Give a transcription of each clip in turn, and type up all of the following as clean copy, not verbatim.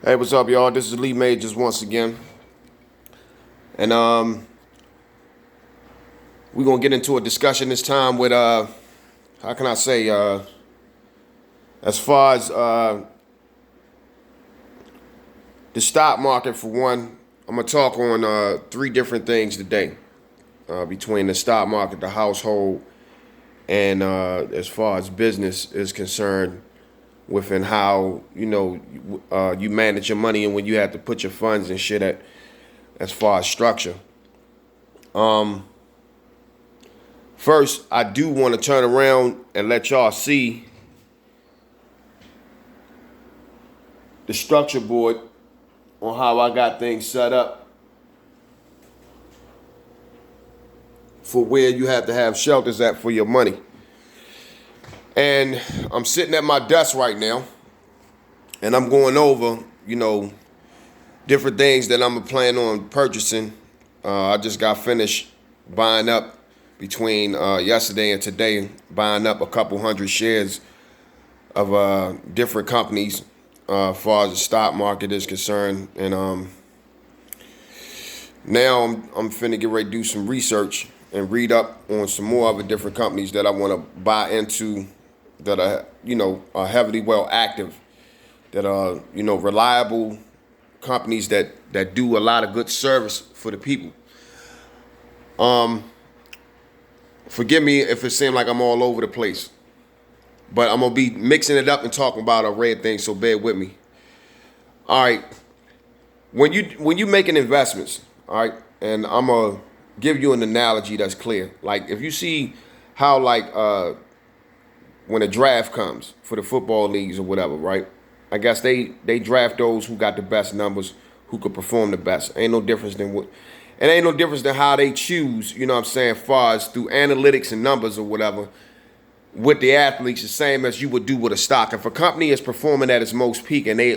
Hey, what's up, y'all? This is Lee Majors once again. And we're gonna get into a discussion this time with how can I say as far as the stock market for one, I'm gonna talk on three different things today. Between the stock market, the household, and as far as business is concerned, within how you manage your money and when you have to put your funds and shit at as far as structure. First, I do want to turn around and let y'all see the structure board on how I got things set up for where you have to have shelters at for your money. And I'm sitting at my desk right now, and I'm going over, different things that I'm planning on purchasing. I just got finished buying up between yesterday and today, buying up a couple hundred shares of different companies as far as the stock market is concerned. And now I'm finna get ready to do some research and read up on some more other different companies that I want to buy into that are heavily well active, that are, reliable companies that do a lot of good service for the people. Forgive me if it seems like I'm all over the place, but I'm gonna be mixing it up and talking about a red thing, so bear with me. All right, when you making investments, all right, and I'm gonna give you an analogy that's clear. Like if you see how when a draft comes for the football leagues or whatever, right? I guess they draft those who got the best numbers, who could perform the best. Ain't no difference than how they choose, you know what I'm saying, far as through analytics and numbers or whatever, with the athletes, the same as you would do with a stock. If a company is performing at its most peak and they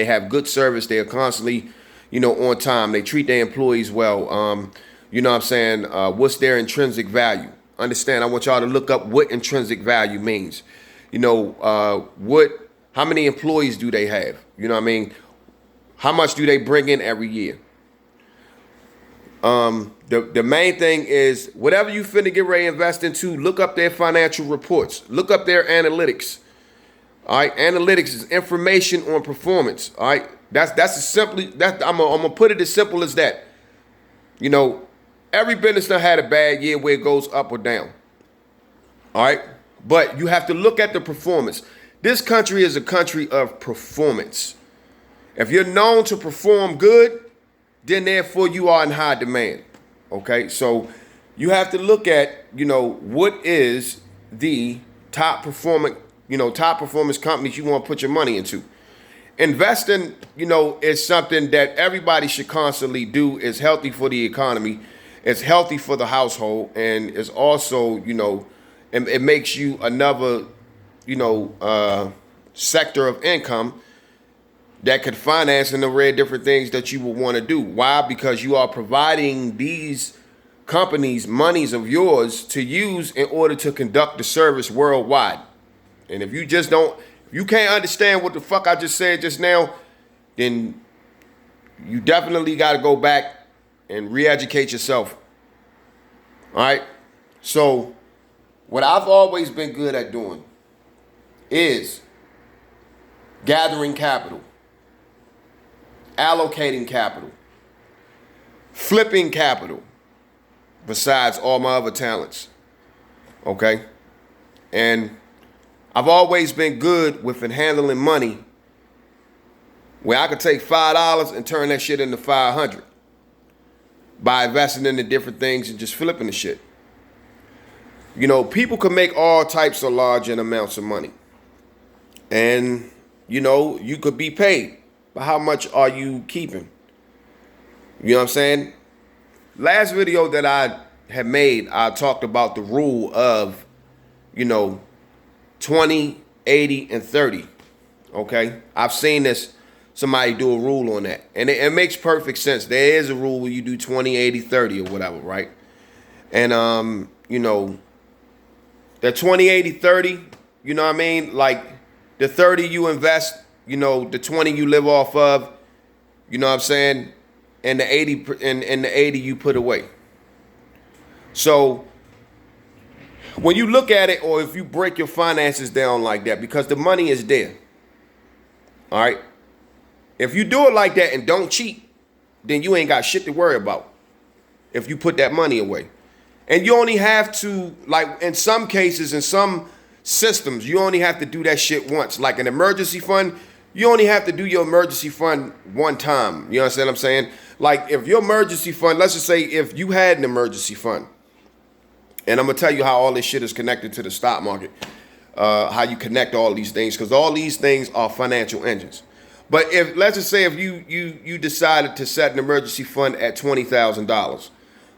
have good service, they are constantly, on time, they treat their employees well, you know what I'm saying, what's their intrinsic value? Understand, I want y'all to look up what intrinsic value means. How many employees do they have? You know what I mean? How much do they bring in every year? The main thing is whatever you finna get ready to invest into, look up their financial reports. Look up their analytics. All right, analytics is information on performance. All right, I'm gonna put it as simple as that. Every business done had a bad year where it goes up or down. All right, but you have to look at the performance. This country is a country of performance. If you're known to perform good, then therefore you are in high demand. Okay, so you have to look at, what is the top performance companies you want to put your money into. Investing, is something that everybody should constantly do. It's healthy for the economy. It's healthy for the household, and it's also, it makes you another, sector of income that could finance and the rare different things that you would want to do. Why? Because you are providing these companies monies of yours to use in order to conduct the service worldwide. And if you can't understand what the fuck I just said just now, then you definitely got to go back and re-educate yourself. All right? So what I've always been good at doing is gathering capital, allocating capital, flipping capital, besides all my other talents. Okay? And I've always been good with handling money where I could take $5 and turn that shit into $500 by investing into different things and just flipping the shit. People can make all types of large amounts of money. And, you could be paid. But how much are you keeping? You know what I'm saying? Last video that I had made, I talked about the rule of, 20, 80, and 30. Okay? I've seen somebody do a rule on that. And it makes perfect sense. There is a rule where you do 20, 80, 30 or whatever, right? And, that 20, 80, 30, you know what I mean? Like the 30 you invest the 20 you live off of, you know what I'm saying, and the 80 you put away. So when you look at it, or if you break your finances down like that, because the money is there, all right? If you do it like that and don't cheat, then you ain't got shit to worry about if you put that money away. And you only have to, like in some cases, in some systems, you only have to do that shit once. Like an emergency fund, you only have to do your emergency fund one time. You understand what I'm saying? Like if your emergency fund, let's just say if you had an emergency fund, and I'm gonna tell you how all this shit is connected to the stock market, how you connect all these things, because all these things are financial engines. But if, let's just say if you decided to set an emergency fund at $20,000,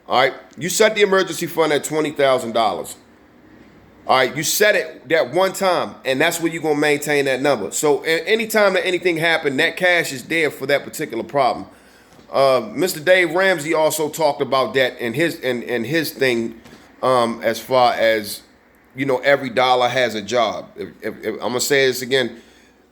all right, you set the emergency fund at $20,000. All right, you set it that one time, and that's where you're gonna maintain that number. So anytime that anything happened, that cash is there for that particular problem. Mr. Dave Ramsey also talked about that in his thing, as far as every dollar has a job. If I'm gonna say this again,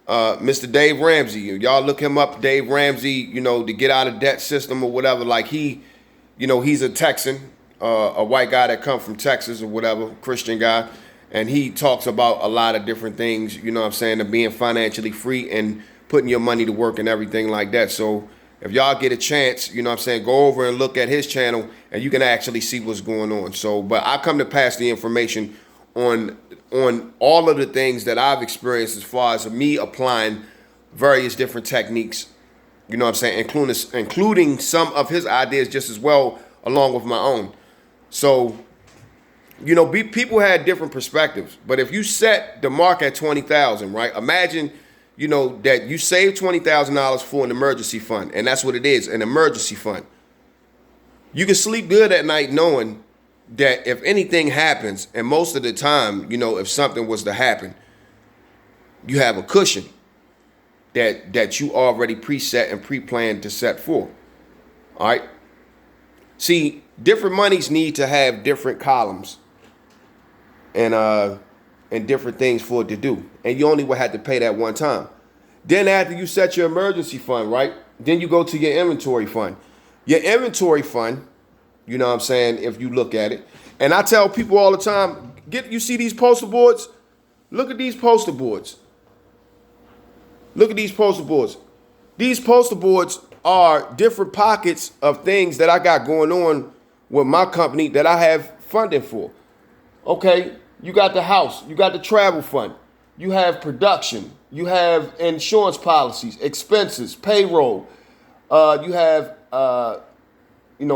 Mr. Dave Ramsey, y'all look him up, Dave Ramsey, to get out of debt system or whatever. Like he's a Texan, a white guy that come from Texas or whatever, Christian guy. And he talks about a lot of different things, of being financially free and putting your money to work and everything like that. So if y'all get a chance, go over and look at his channel and you can actually see what's going on. So, but I come to pass the information on all of the things that I've experienced as far as me applying various different techniques, including some of his ideas just as well, along with my own. So, people had different perspectives, but if you set the mark at 20,000, right? Imagine, that you save $20,000 for an emergency fund, and that's what it is, an emergency fund. You can sleep good at night knowing that if anything happens, and most of the time, if something was to happen, you have a cushion that you already preset and pre-planned to set for. All right. See, different monies need to have different columns and different things for it to do. And you only would have to pay that one time. Then after you set your emergency fund, right? Then you go to your inventory fund. Your inventory fund, if you look at it, and I tell people all the time, you see these poster boards? Look at these poster boards. Look at these poster boards. These poster boards are different pockets of things that I got going on with my company that I have funding for. Okay, you got the house, you got the travel fund, you have production, you have insurance policies, expenses, payroll, you have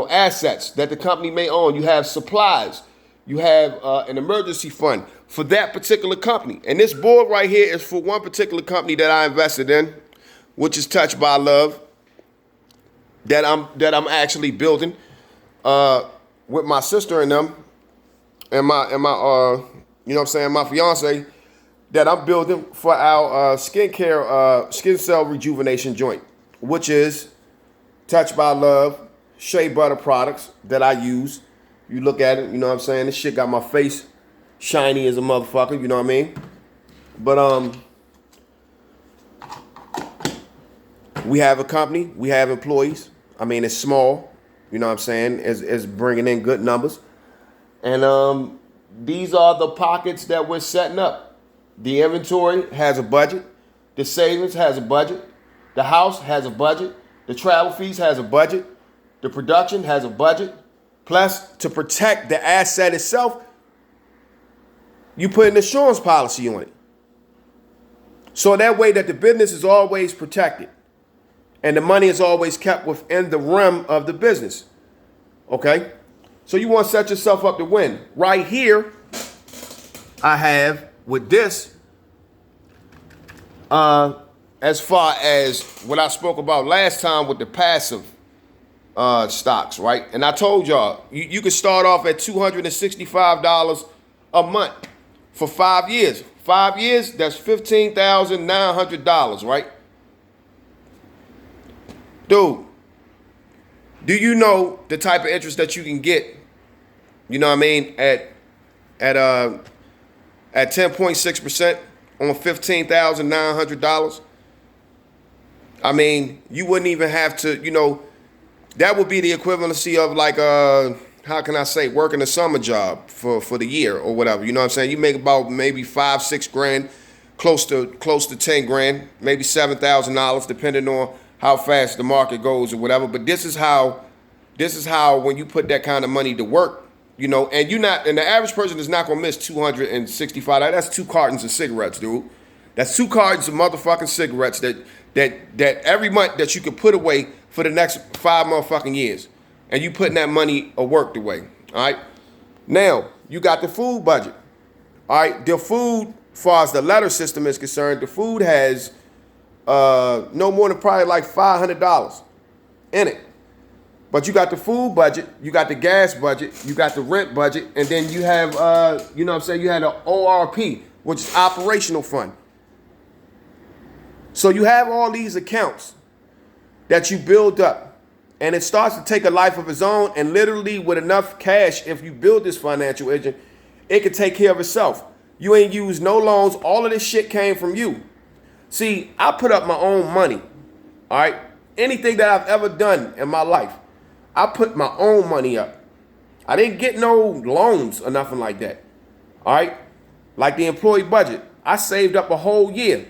assets that the company may own, you have supplies, you have an emergency fund for that particular company. And this board right here is for one particular company that I invested in, which is Touched by Love, that I'm actually building with my sister and them and my my fiance, that I'm building for our skincare skin cell rejuvenation joint, which is Touched by Love shea butter products that I use. You look at it, this shit got my face shiny as a motherfucker, you know what I mean? But we have a company, we have employees. I mean, it's small, it's bringing in good numbers. And these are the pockets that we're setting up. The inventory has a budget. The savings has a budget. The house has a budget. The travel fees has a budget. The production has a budget. Plus, to protect the asset itself, you put an insurance policy on it. So that way that the business is always protected and the money is always kept within the realm of the business. Okay? So you want to set yourself up to win. Right here, I have with this, as far as what I spoke about last time with the passive stocks, right? And I told y'all, you can start off at $265 a month for 5 years. 5 years, that's $15,900, right? Dude, do you know the type of interest that you can get, at 10.6% on $15,900? I mean, you wouldn't even have to, that would be the equivalency of like how can I say, working a summer job for the year or whatever. You know what I'm saying? You make about maybe 5-6 grand, close to 10 grand, maybe $7,000, depending on how fast the market goes or whatever. But this is how when you put that kind of money to work, and the average person is not gonna miss 265. That's 2 cartons of cigarettes, dude. That's 2 cartons of motherfucking cigarettes that every month that you could put away for the next 5 motherfucking years. And you putting that money or work away. All right. Now, you got the food budget. All right. The food, as far as the letter system is concerned, the food has no more than probably like $500 in it. But you got the food budget, you got the gas budget, you got the rent budget, and then you have, you had an ORP, which is operational fund. So you have all these accounts that you build up, and it starts to take a life of its own, and literally with enough cash, if you build this financial engine, it can take care of itself. You ain't used no loans. All of this shit came from you. See, I put up my own money, all right? Anything that I've ever done in my life, I put my own money up. I didn't get no loans or nothing like that. All right? Like the employee budget. I saved up a whole year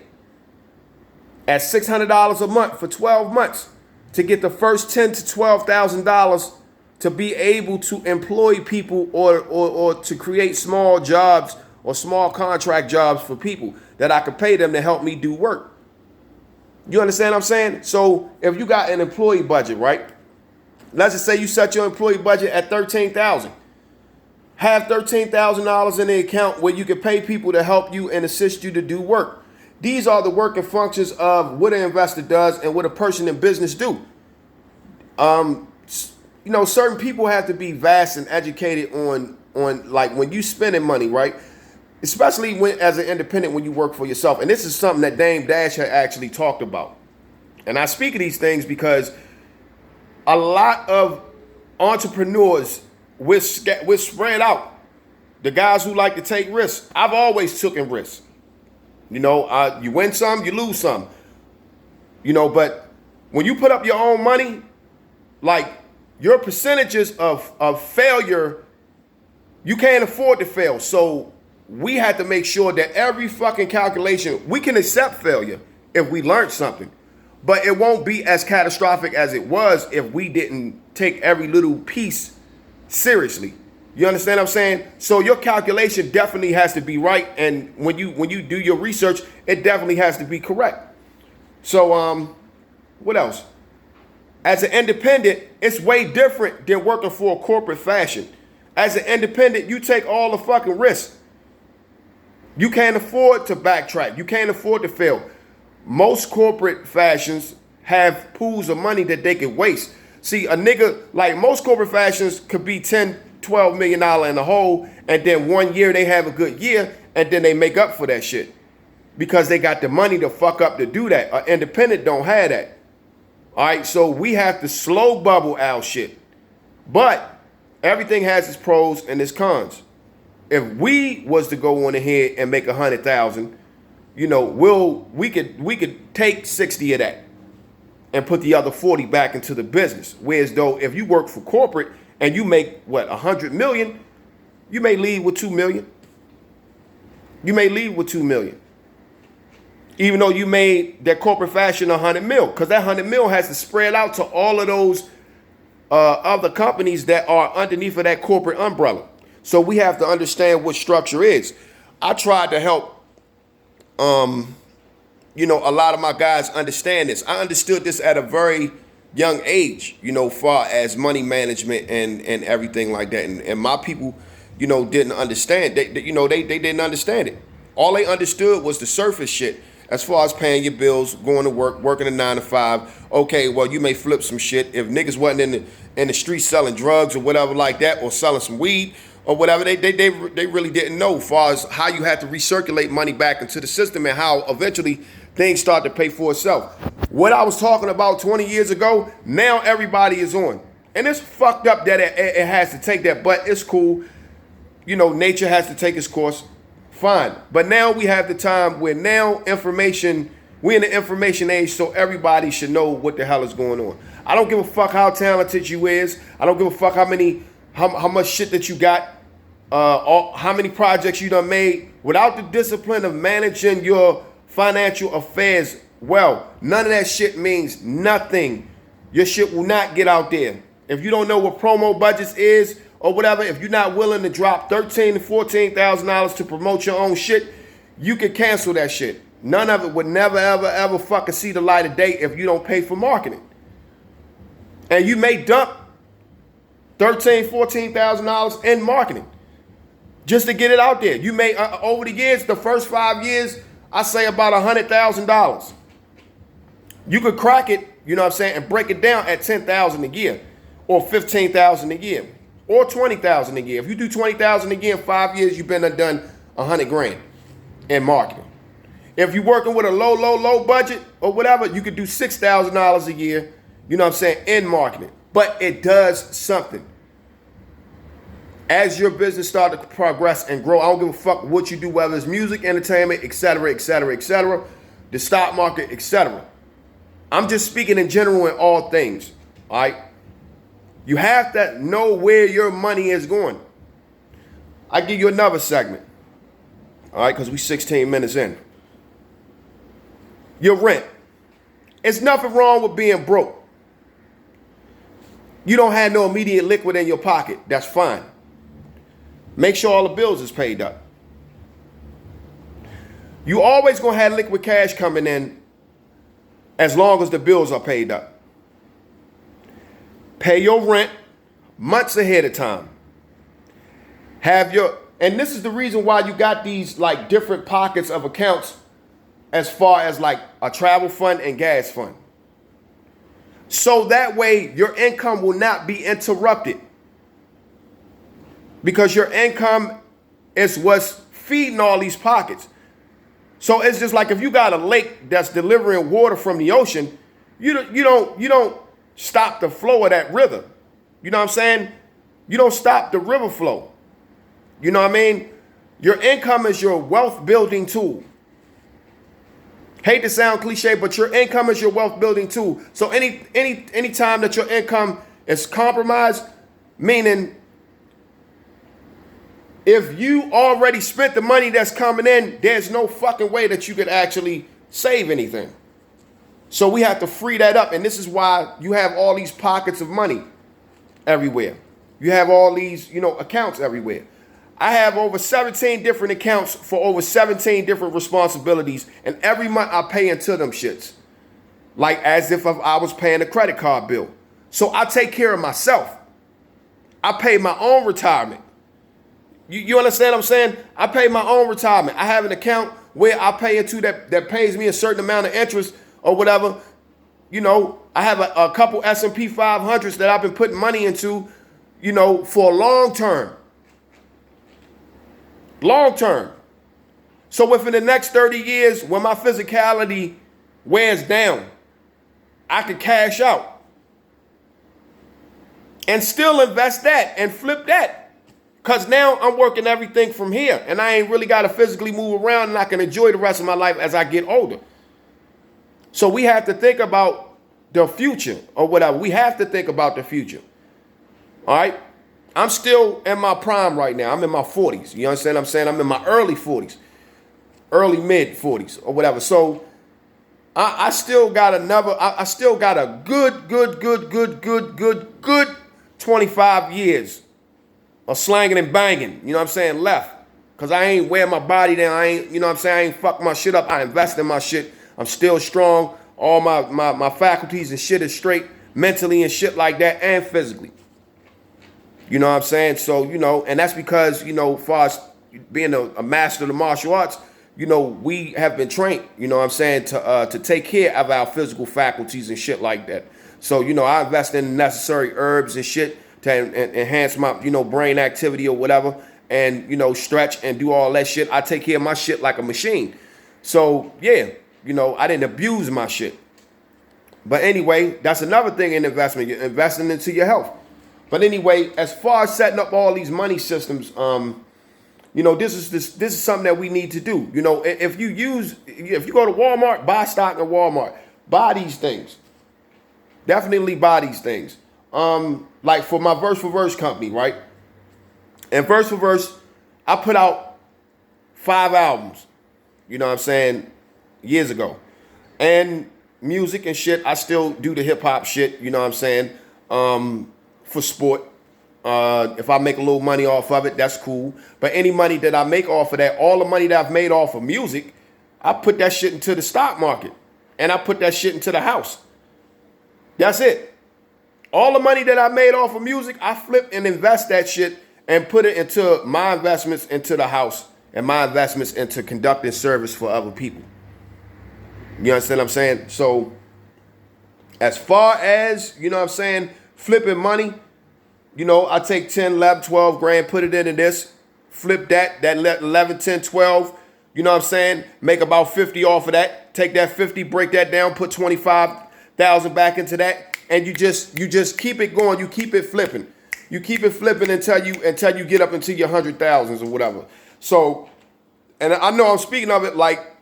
at $600 a month for 12 months to get the first $10,000 to $12,000 to be able to employ people or to create small jobs or small contract jobs for people that I could pay them to help me do work. You understand what I'm saying? So if you got an employee budget, right? Let's just say you set your employee budget at $13,000. Have $13,000 in the account where you can pay people to help you and assist you to do work. These are the working functions of what an investor does and what a person in business do. Certain people have to be vast and educated on like when you spending money, right? Especially when as an independent when you work for yourself. And this is something that Dame Dash had actually talked about. And I speak of these things because a lot of entrepreneurs, we're spread out. The guys who like to take risks. I've always taken risks. You win some, you lose some. But when you put up your own money, like your percentages of failure, you can't afford to fail. So we had to make sure that every fucking calculation, we can accept failure if we learned something. But it won't be as catastrophic as it was if we didn't take every little piece seriously. You understand what I'm saying? So your calculation definitely has to be right. And when you do your research, it definitely has to be correct. So what else? As an independent, it's way different than working for a corporate fashion. As an independent, you take all the fucking risks. You can't afford to backtrack. You can't afford to fail. Most corporate fashions have pools of money that they can waste. See, a nigga, like most corporate fashions could be $10-12 million in the hole, and then 1 year they have a good year, and then they make up for that shit. Because they got the money to fuck up to do that. An independent don't have that. All right, so we have to slow bubble our shit. But everything has its pros and its cons. If we was to go on ahead and make 100,000, we could take 60 of that and put the other 40 back into the business. Whereas though, if you work for corporate and you make 100 million, you may leave with 2 million. You may leave with 2 million. Even though you made that corporate fashion 100 mil, because that 100 mil has to spread out to all of those other companies that are underneath of that corporate umbrella. So we have to understand what structure is. I tried to help a lot of my guys understand this. I understood this at a very young age, far as money management and everything like that. And my people, didn't understand. They didn't understand it. All they understood was the surface shit. As far as paying your bills, going to work, working a 9 to 5. Okay, well, you may flip some shit. If niggas wasn't in the streets selling drugs or whatever like that, or selling some weed or whatever, they really didn't know as far as how you had to recirculate money back into the system and how eventually things start to pay for itself. What I was talking about 20 years ago, now everybody is on. And it's fucked up that it has to take that, but it's cool. Nature has to take its course. Fine. But now we have the time where now information We in the information age, so everybody should know what the hell is going on. I don't give a fuck how talented you is. I don't give a fuck how much shit that you got, how many projects you done made. Without the discipline of managing your financial affairs well, none of that shit means nothing. Your shit will not get out there. If you don't know what promo budgets is or whatever, if you're not willing to drop $13,000 to $14,000 to promote your own shit, you can cancel that shit. None of it would never, ever, ever fucking see the light of day if you don't pay for marketing. And you may dump $13,000, $14,000 in marketing just to get it out there. You may, over the years, the first 5 years, I say about $100,000. You could crack it, you know what I'm saying, and break it down at $10,000 a year, or $15,000 a year, or $20,000 a year. If you do $20,000 a year in 5 years, you've been done $100,000 in marketing. If you're working with a low budget or whatever, you could do $6,000 a year, you know what I'm saying, in marketing. But it does something. As your business starts to progress and grow, I don't give a fuck what you do, whether it's music, entertainment, etc., etc., etc., the stock market, etc. I'm just speaking in general in all things, all right? You have to know where your money is going. I give you another segment, all right, because we 16 minutes in. Your rent. There's nothing wrong with being broke. You don't have no immediate liquid in your pocket. That's fine. Make sure all the bills is paid up. You always gonna have liquid cash coming in as long as the bills are paid up. Pay your rent months ahead of time. And this is the reason why you got these like different pockets of accounts as far as like a travel fund and gas fund. So that way your income will not be interrupted. Because your income is what's feeding all these pockets. So it's just like if you got a lake that's delivering water from the ocean, you don't stop the flow of that river. You know what I'm saying? You don't stop the river flow. You know what I mean? Your income is your wealth building tool. Hate to sound cliche, but your income is your wealth building tool. So any time that your income is compromised, meaning if you already spent the money that's coming in, there's no fucking way that you could actually save anything. So we have to free that up. And this is why you have all these pockets of money everywhere. You have all these, accounts everywhere. I have over 17 different accounts for over 17 different responsibilities. And every month I pay into them shits. Like as if I was paying a credit card bill. So I take care of myself. I pay my own retirement. You understand what I'm saying? I pay my own retirement. I have an account where I pay into that pays me a certain amount of interest or whatever. I have a couple S&P 500s that I've been putting money into, for long term. Long term. So within the next 30 years, when my physicality wears down, I can cash out and still invest that and flip that. Because now I'm working everything from here and I ain't really got to physically move around and I can enjoy the rest of my life as I get older. So we have to think about the future or whatever. We have to think about the future. All right. I'm still in my prime right now. I'm in my 40s. You understand what I'm saying? I'm in my early 40s, early mid 40s or whatever. So I still got a good 25 years of slanging and banging, you know what I'm saying, left. Because I ain't wear my body down. I ain't, you know what I'm saying, I ain't fuck my shit up. I invest in my shit. I'm still strong. All my faculties and shit is straight mentally and shit like that and physically. You know what I'm saying? So, and that's because, far as being a master of the martial arts, we have been trained, you know what I'm saying, to take care of our physical faculties and shit like that. So, I invest in necessary herbs and shit to enhance my, brain activity or whatever, and, stretch and do all that shit. I take care of my shit like a machine. So, yeah, I didn't abuse my shit. But anyway, that's another thing in investment. You're investing into your health. But anyway, as far as setting up all these money systems, This is something that we need to do. If you go to Walmart, buy stock in Walmart. Buy these things. Definitely buy these things. Like for my Verse for Verse company, right? And Verse for Verse, I put out 5 albums, you know what I'm saying, years ago. And music and shit, I still do the hip hop shit, you know what I'm saying, for sport. If I make a little money off of it, that's cool. But any money that I make off of that, all the money that I've made off of music, I put that shit into the stock market. And I put that shit into the house. That's it. All the money that I made off of music, I flip and invest that shit and put it into my investments into the house and my investments into conducting service for other people. You understand what I'm saying? So as far as, you know what I'm saying, flipping money, I take 10, 11, 12 grand, put it into this, flip that 11, 10, 12, you know what I'm saying, make about 50 off of that, take that 50, break that down, put 25,000 back into that, and you just keep it going, you keep it flipping. You keep it flipping until you get up into your 100,000s or whatever. So, and I know I'm speaking of it like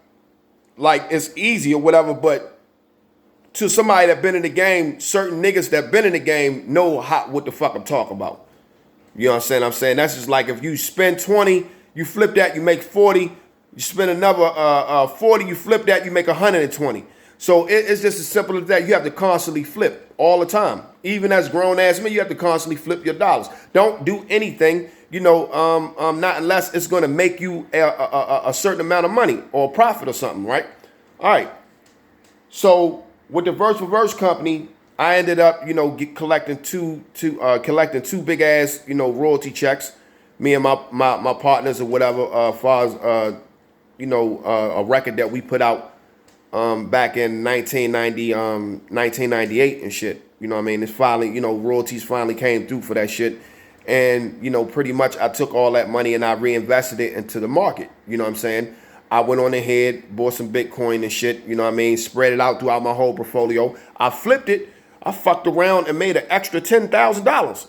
it's easy or whatever, but to somebody that been in the game, certain niggas that been in the game know what the fuck I'm talking about. You know what I'm saying? That's just like if you spend 20, you flip that, you make 40. You spend another 40, you flip that, you make 120. So it's just as simple as that. You have to constantly flip all the time. Even as grown ass men, you have to constantly flip your dollars. Don't do anything, not unless it's going to make you a certain amount of money or profit or something, right? All right. So with the Verse for Verse company, I ended up, collecting two big ass, royalty checks. Me and my partners or whatever, as far as a record that we put out back in 1998 and shit. You know what I mean? It's finally, royalties finally came through for that shit. And, pretty much I took all that money and I reinvested it into the market. You know what I'm saying? I went on ahead, bought some Bitcoin and shit, you know what I mean? Spread it out throughout my whole portfolio. I flipped it. I fucked around and made an extra $10,000.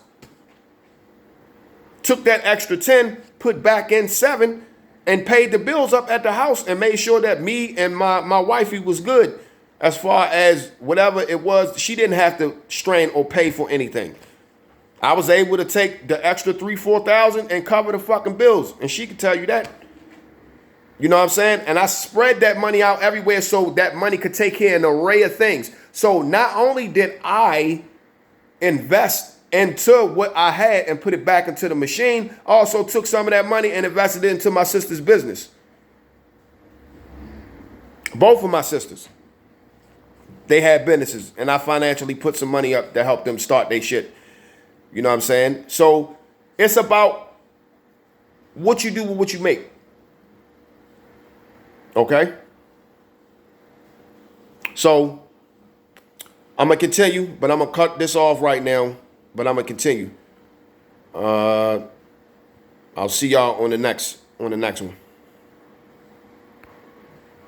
Took that extra 10, put back in 7, and paid the bills up at the house and made sure that me and my wifey was good as far as whatever it was. She didn't have to strain or pay for anything. I was able to take the extra 3,000-4,000 and cover the fucking bills. And she could tell you that. You know what I'm saying? And I spread that money out everywhere so that money could take care of an array of things. So not only did I invest into what I had and put it back into the machine, I also took some of that money and invested it into my sister's business. Both of my sisters. They had businesses, and I financially put some money up to help them start their shit. You know what I'm saying? So it's about what you do with what you make. Okay? So I'm going to continue, but I'm going to cut this off right now, but I'm going to continue. I'll see y'all on the next one.